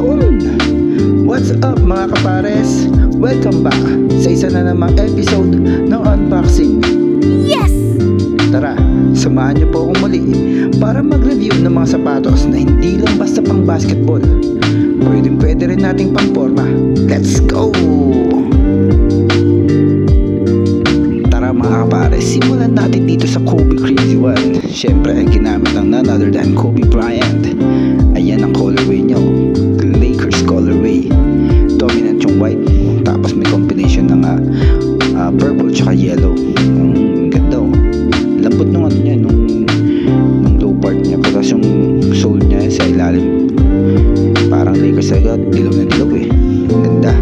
Ayun! What's up mga kapares? Welcome back sa isa na namang episode ng unboxing. Yes! Tara, samahan niyo po akong muli para mag-review ng mga sapatos na hindi lang basta pang basketball. Pwede rin nating pang forma. Let's go! Tara mga kapares, simulan natin dito sa Kobe Crazy One. Siyempre ay ginamit ng none other than Kobe Bryant. Ayan ang colorway nyo, Lakers colorway. Dominant yung white, tapos may combination ng purple tsaka yellow. Ang ganda oh. Lambot nung ano niya, nung low part niya. Tapos yung sole niya sa ilalim, parang Lakers agad, dilaw na dilaw eh. Ang ganda.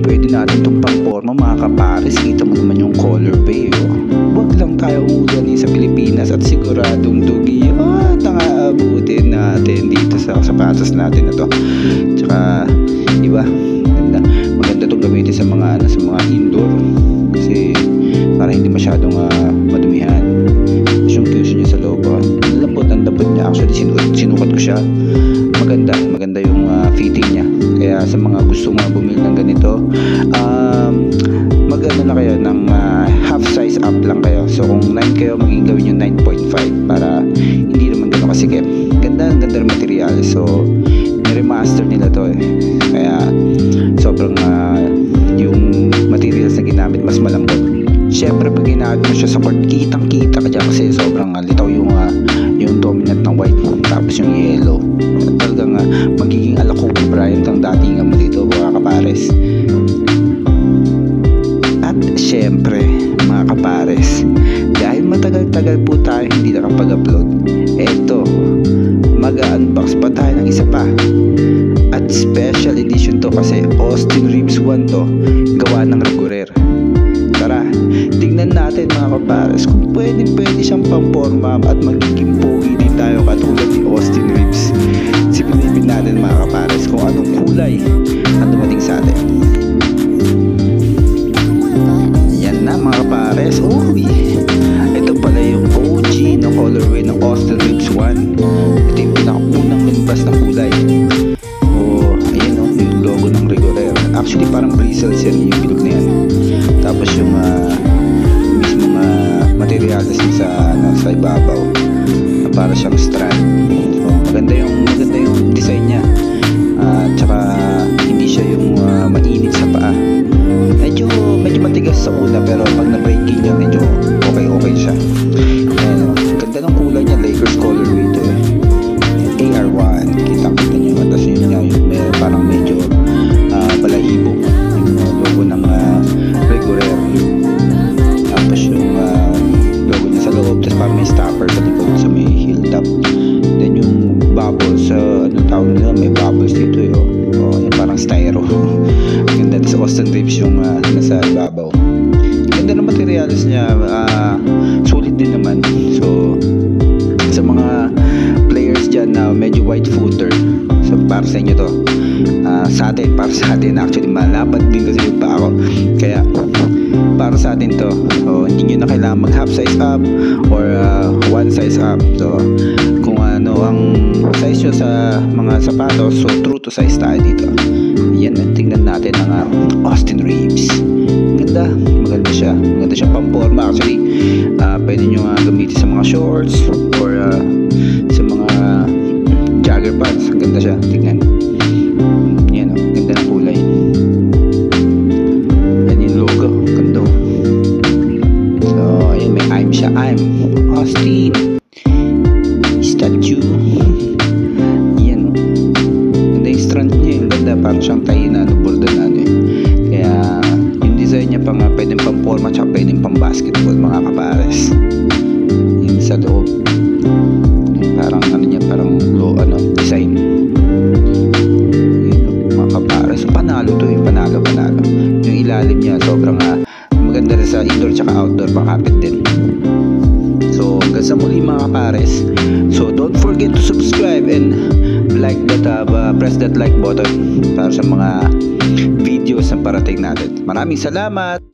Pwede natin itong pang-forma mga kapares. Kita mo naman yung colorway oh. Huwag lang tayo umulan sa Pilipinas at siguradong dugi at ang aabutin natin dito sa sapatos natin na to. Tsaka diba, maganda itong gamitin sa mga indoor kasi para hindi masyadong madumihan. Tapos yung cushion niya sa loob ang lambot niya. Actually sinukat ko siya. Maganda yung fitting niya. Kaya sa mga gusto bumili ng ganito, mag-ano na kayo ng half size up lang kayo. So kung 9 kayo, maging gawin yung 9.5 para hindi naman gano'n kasikip. Ganda ng material. So remaster nila to eh. Kaya sobrang yung materials na ginamit mas malambot. Siyempre pag ginamit mo siya sa court, kitang kita ka dyan kasi sobrang litaw yung dominant ng white tapos yung yellow. Talagang magiging ala Kobe Bryant ang datingan mo dito mga kapares. At siyempre mga kapares, dahil matagal-tagal po tayo hindi nakapag-upload, eto, mag-unbox pa tayo ng isa pa. At special edition to kasi Austin Reeves 1 to, gawa ng Rigorer. Tara, tingnan natin mga kapares kung pwede siyang pang-forma at magiging pogi din tayo katulad ni Austin Reeves. Sipilipin natin mga kapares kung anong kulay ang dumating sa atin. Yan na mga kapares. Uy, ito pala yung OG na colorway ng Austin Reeves 1. Ito yung pinakaunang lumabas na kulay. Ayan o, yung logo ng Rigorer. Actually parang bristles yan, yung bilog na yan. Tapos yung mismong materials sa ibabaw na para siyang strand. So, maganda yung design niya. Tsaka hindi siya yung mainit sa paa. Medyo matigas sa una pero pag na-breaking niya medyo okay siya. Ayan, ganda ng kulay niya, Lakers colorway ito eh. AR1, kita niyo. Tapos yun nga yung parang medyo balahibo yung logo ng Rigorer. Tapos yung logo niya sa loob, tapos parang may stopper sa likod sa may heel top. Then yung bubbles, tawag nila, may bubbles dito eh. Yung parang styro. Ganda. Tapos Austin Reeves yung nasa babaw. Ganda ng materials niya, sulit din naman. So sa mga players dyan na medyo white footer, so para sa inyo to. Para sa atin actually malapad din kasi yung paa ko, kaya para sa atin to. So hindi nyo na kailangan mag half size up or one size up. So kung ano ang size nyo sa mga sapatos, so true to size tayo dito. Yan, tingnan natin ang Austin Reeves. Maganda siya pang-forma. Actually pwede nyo gamitin sa mga shorts or sa mga jogger pants. Ganda siya, tingnan. Yan o, ganda ng kulay. Yan yung logo, ganda. So ayan, may I'm Austin statue. Yan o, ganda yung strand niya. Yung ganda, parang siyang tayo na border na eh. Kaya yung design niya pwedeng pang forma tsaka pwedeng pang basketball mga kapares. Yung sa loob parang parang design. Yun, mga kapares, panalo to eh, panalo. Yung ilalim niya sobrang maganda rin sa indoor tsaka outdoor, makapit din. So hanggang sa muli mga kapares. So don't forget to subscribe and press that like button para sa mga videos na parating natin. Maraming salamat.